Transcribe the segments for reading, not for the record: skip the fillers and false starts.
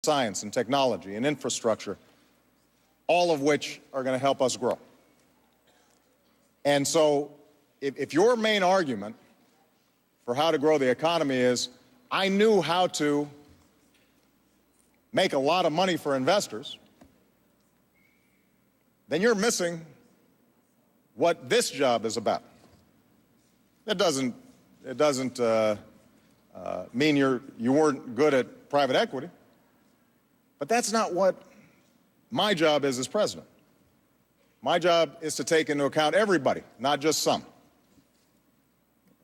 science and technology and infrastructure, all of which are going to help us grow. And so if your main argument for how to grow the economy is, I knew how to make a lot of money for investors, then you're missing what this job is about. It doesn't mean you weren't good at private equity, but that's not what my job is as president. My job is to take into account everybody, not just some.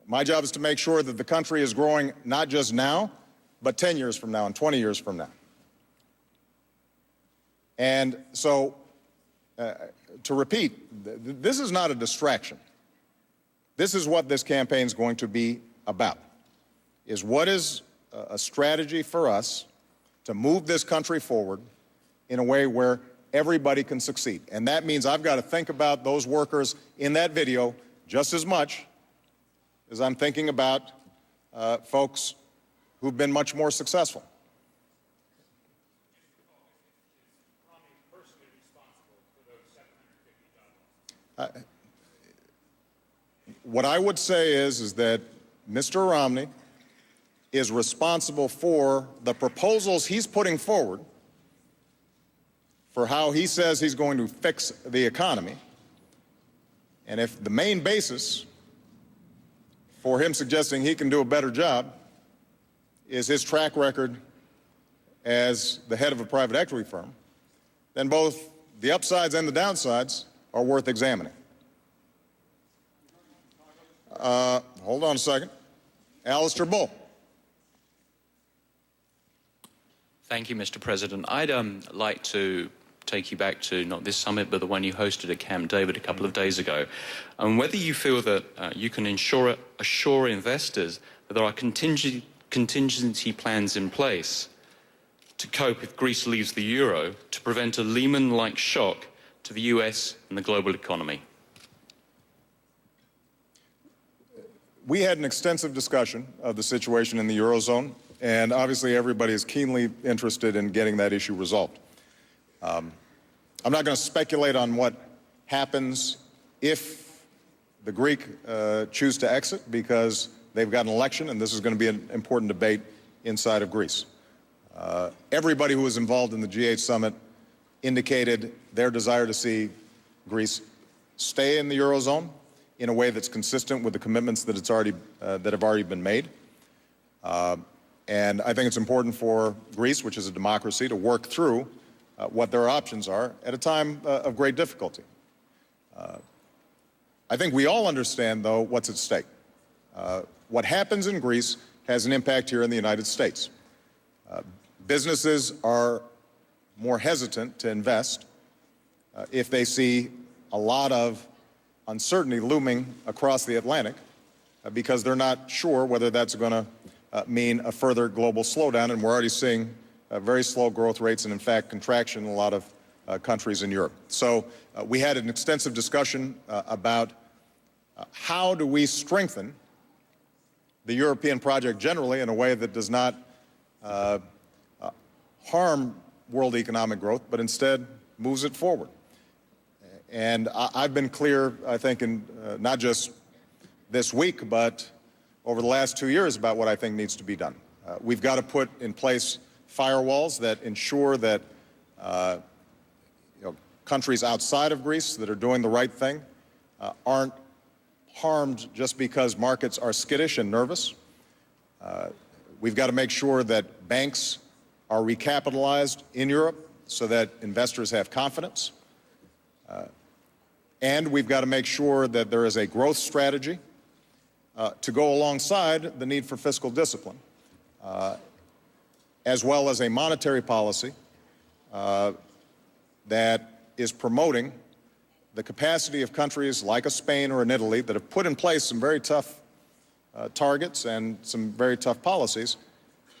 My job is to make sure that the country is growing not just now, but 10 years from now and 20 years from now. And so, to repeat, this is not a distraction. This is what this campaign is going to be about, is what is a strategy for us to move this country forward in a way where everybody can succeed. And that means I've got to think about those workers in that video just as much as I'm thinking about folks who've been much more successful. What I would say is that Mr. Romney is responsible for the proposals he's putting forward for how he says he's going to fix the economy. And if the main basis for him suggesting he can do a better job is his track record as the head of a private equity firm, then both the upsides and the downsides are worth examining. Hold on a second. Alistair Bull. Thank you, Mr. President. I'd like to take you back to not this summit, but the one you hosted at Camp David a couple of days ago, and whether you feel that you can assure investors that there are contingency plans in place to cope if Greece leaves the euro to prevent a Lehman-like shock to the US and the global economy. We had an extensive discussion of the situation in the Eurozone, and obviously everybody is keenly interested in getting that issue resolved. I'm not going to speculate on what happens if the Greek choose to exit, because they've got an election, and this is going to be an important debate inside of Greece. Everybody who was involved in the G8 summit indicated their desire to see Greece stay in the Eurozone in a way that's consistent with the commitments that have already been made. And I think it's important for Greece, which is a democracy, to work through what their options are at a time of great difficulty. I think we all understand, though, what's at stake. What happens in Greece has an impact here in the United States. Businesses are more hesitant to invest if they see a lot of uncertainty looming across the Atlantic because they're not sure whether that's going to mean a further global slowdown, and we're already seeing very slow growth rates and, in fact, contraction in a lot of countries in Europe. So we had an extensive discussion about how do we strengthen the European project generally in a way that does not harm world economic growth, but instead moves it forward. And I've been clear, I think, in not just this week, but over the last 2 years about what I think needs to be done. We've got to put in place firewalls that ensure that countries outside of Greece that are doing the right thing aren't harmed just because markets are skittish and nervous. We've got to make sure that banks are recapitalized in Europe so that investors have confidence. And we've got to make sure that there is a growth strategy to go alongside the need for fiscal discipline, as well as a monetary policy that is promoting the capacity of countries like a Spain or an Italy that have put in place some very tough targets and some very tough policies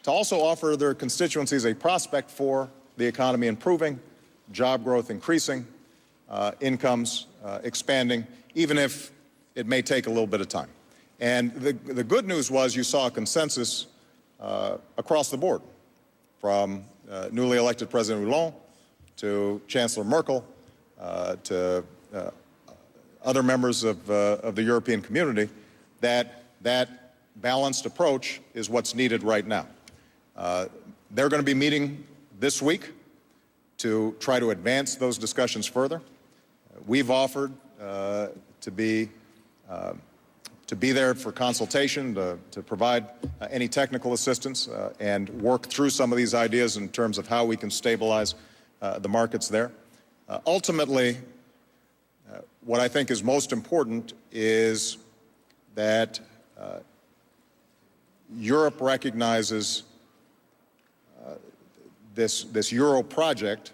to also offer their constituencies a prospect for the economy improving, job growth increasing, incomes expanding, even if it may take a little bit of time. And the good news was you saw a consensus across the board, from newly elected President Hollande, to Chancellor Merkel, to other members of the European community, that that balanced approach is what's needed right now. They're going to be meeting this week to try to advance those discussions further. We've offered to be there for consultation, to provide any technical assistance and work through some of these ideas in terms of how we can stabilize the markets there. Ultimately, what I think is most important is that Europe recognizes this euro project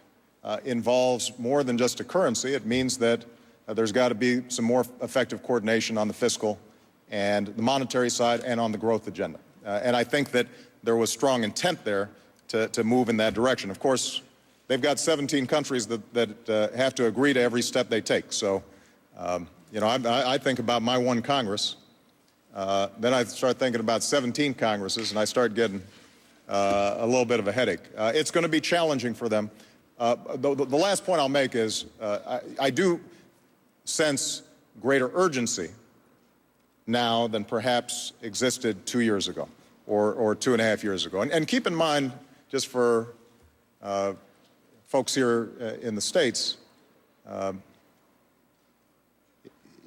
involves more than just a currency. It means that there's got to be some more effective coordination on the fiscal and the monetary side and on the growth agenda. And I think that there was strong intent there to move in that direction. Of course, they've got 17 countries that have to agree to every step they take. So, you know, I think about my one Congress. Then I start thinking about 17 Congresses, and I start getting a little bit of a headache. It's going to be challenging for them. The last point I'll make is I do sense greater urgency now than perhaps existed 2 years ago or 2.5 years ago. And keep in mind, just for folks here in the States,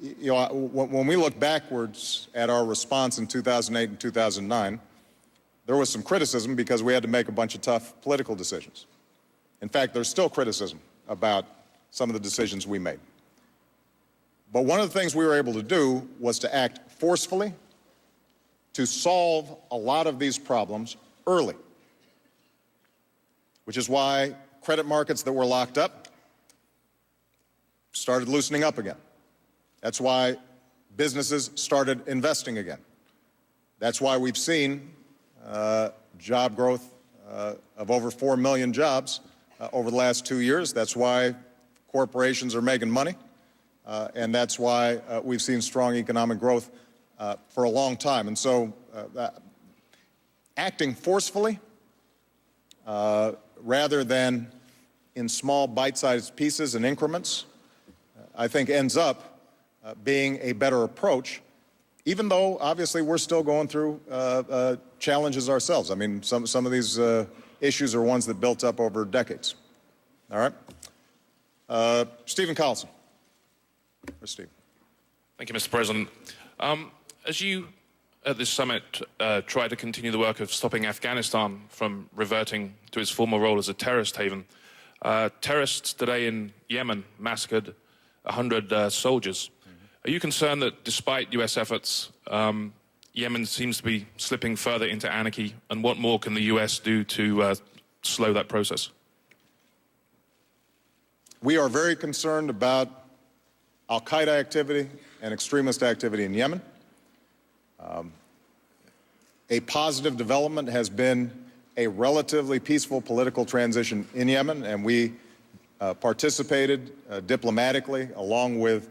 you know, when we look backwards at our response in 2008 and 2009, there was some criticism because we had to make a bunch of tough political decisions. In fact, there's still criticism about some of the decisions we made. But one of the things we were able to do was to act forcefully to solve a lot of these problems early, which is why credit markets that were locked up started loosening up again. That's why businesses started investing again. That's why we've seen job growth of over 4 million jobs over the last 2 years. That's why corporations are making money. And that's why we've seen strong economic growth for a long time. And so acting forcefully rather than in small bite-sized pieces and increments, I think ends up being a better approach, even though obviously we're still going through challenges ourselves. I mean, some of these issues are ones that built up over decades. All right? Stephen Collison. Where's Steve? Thank you, Mr. President. As you, at this summit, try to continue the work of stopping Afghanistan from reverting to its former role as a terrorist haven, terrorists today in Yemen massacred 100 soldiers. Are you concerned that despite U.S. efforts, Yemen seems to be slipping further into anarchy, and what more can the U.S. do to slow that process? We are very concerned about al-Qaeda activity and extremist activity in Yemen. A positive development has been a relatively peaceful political transition in Yemen, and we participated diplomatically along with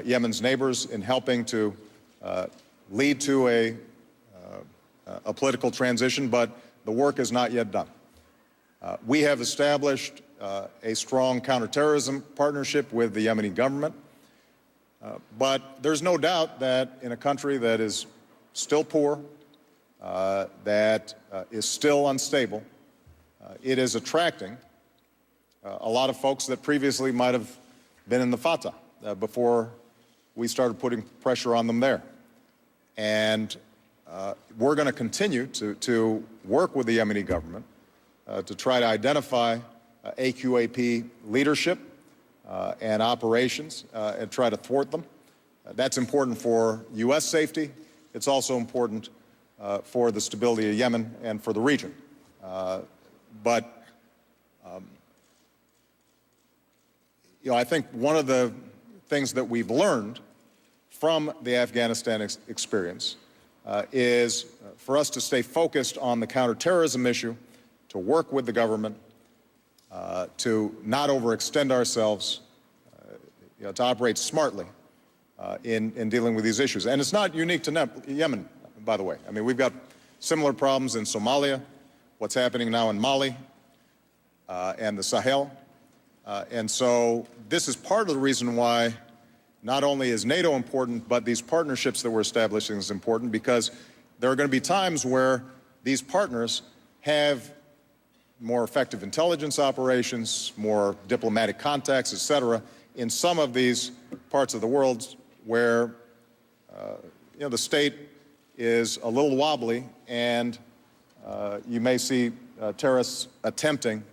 Yemen's neighbors in helping to lead to a political transition, but the work is not yet done. We have established a strong counterterrorism partnership with the Yemeni government. But there's no doubt that in a country that is still poor, that is still unstable, it is attracting a lot of folks that previously might have been in the Fatah before we started putting pressure on them there. And we're going to continue to work with the Yemeni government to try to identify AQAP leadership and operations and try to thwart them. That's important for U.S. safety. It's also important for the stability of Yemen and for the region. You know, I think one of the things that we've learned from the Afghanistan experience is for us to stay focused on the counterterrorism issue, to work with the government, to not overextend ourselves, you know, to operate smartly in dealing with these issues. And it's not unique to Yemen, by the way. I mean, we've got similar problems in Somalia, what's happening now in Mali, and the Sahel. And so this is part of the reason why not only is NATO important, but these partnerships that we're establishing is important, because there are going to be times where these partners have more effective intelligence operations, more diplomatic contacts, et cetera, in some of these parts of the world where the state is a little wobbly, and you may see terrorists attempting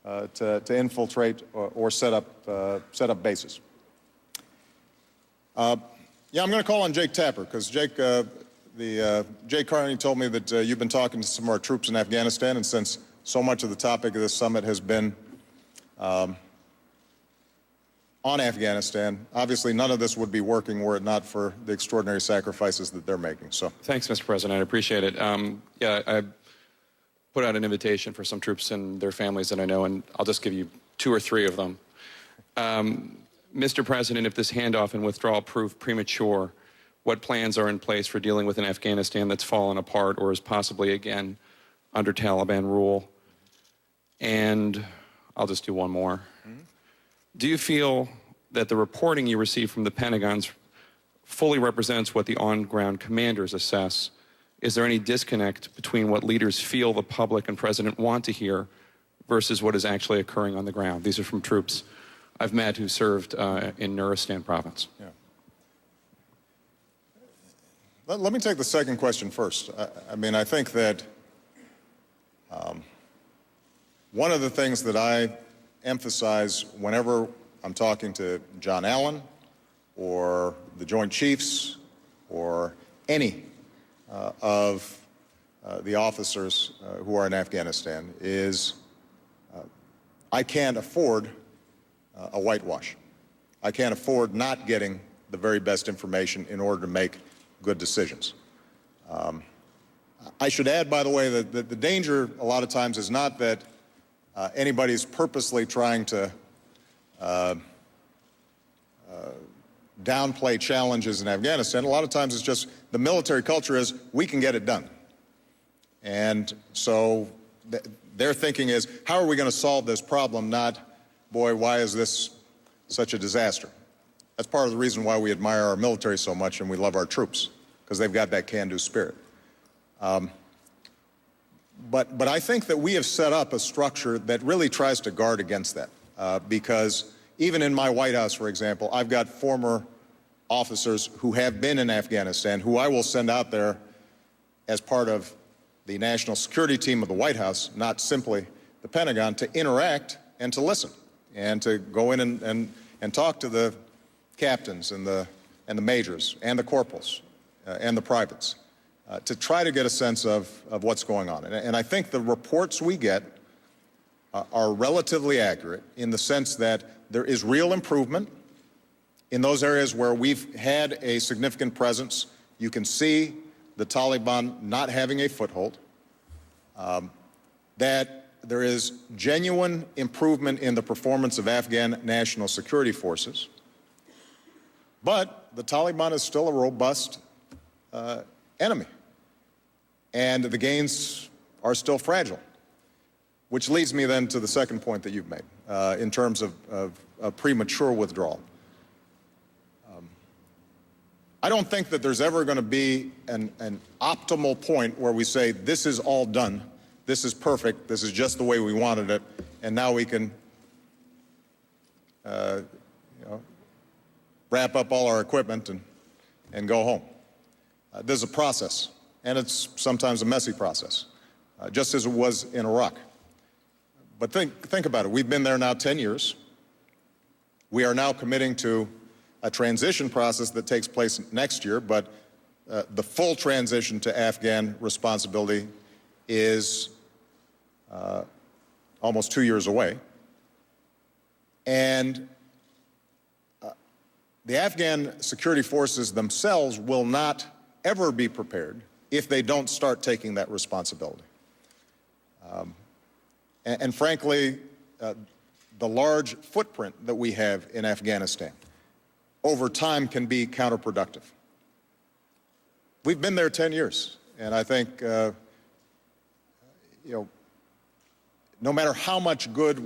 to infiltrate or set up bases. I'm going to call on Jake Tapper, because Jake Carney told me that you've been talking to some of our troops in Afghanistan, and since so much of the topic of this summit has been on Afghanistan, obviously none of this would be working were it not for the extraordinary sacrifices that they're making. So, thanks, Mr. President. I appreciate it. I put out an invitation for some troops and their families that I know, and I'll just give you 2 or 3 of them. Mr. President, if this handoff and withdrawal prove premature, what plans are in place for dealing with an Afghanistan that's fallen apart or is possibly again under Taliban rule? And I'll just do one more. Do you feel that the reporting you receive from the Pentagon fully represents what the on-ground commanders assess? Is there any disconnect between what leaders feel the public and President want to hear versus what is actually occurring on the ground? These are from troops I've met who served in Nuristan province. Yeah. Let me take the second question first. I think that one of the things that I emphasize whenever I'm talking to John Allen or the Joint Chiefs or any of the officers who are in Afghanistan is I can't afford a whitewash. I can't afford not getting the very best information in order to make good decisions. I should add, by the way, that the danger a lot of times is not that anybody's purposely trying to downplay challenges in Afghanistan. A lot of times it's just the military culture is we can get it done. And so their thinking is, how are we going to solve this problem, not, boy, why is this such a disaster? That's part of the reason why we admire our military so much and we love our troops, because they've got that can-do spirit. But I think that we have set up a structure that really tries to guard against that, because even in my White House, for example, I've got former officers who have been in Afghanistan who I will send out there as part of the national security team of the White House, not simply the Pentagon, to interact and to listen and to go in and talk to the captains and the majors and the corporals and the privates to try to get a sense of what's going on. And I think the reports we get are relatively accurate in the sense that there is real improvement in those areas where we've had a significant presence. You can see the Taliban not having a foothold, that there is genuine improvement in the performance of Afghan national security forces, but the Taliban is still a robust enemy, and the gains are still fragile, which leads me then to the second point that you've made in terms of premature withdrawal. I don't think that there's ever going to be an optimal point where we say this is all done, this is perfect, this is just the way we wanted it, and now we can wrap up all our equipment and go home. There's a process, and it's sometimes a messy process, just as it was in Iraq. But think about it. We've been there now 10 years. We are now committing to a transition process that takes place next year, but the full transition to Afghan responsibility is almost 2 years away. And the Afghan security forces themselves will not ever be prepared if they don't start taking that responsibility. And frankly, the large footprint that we have in Afghanistan over time can be counterproductive. We've been there 10 years, and I think, no matter how much good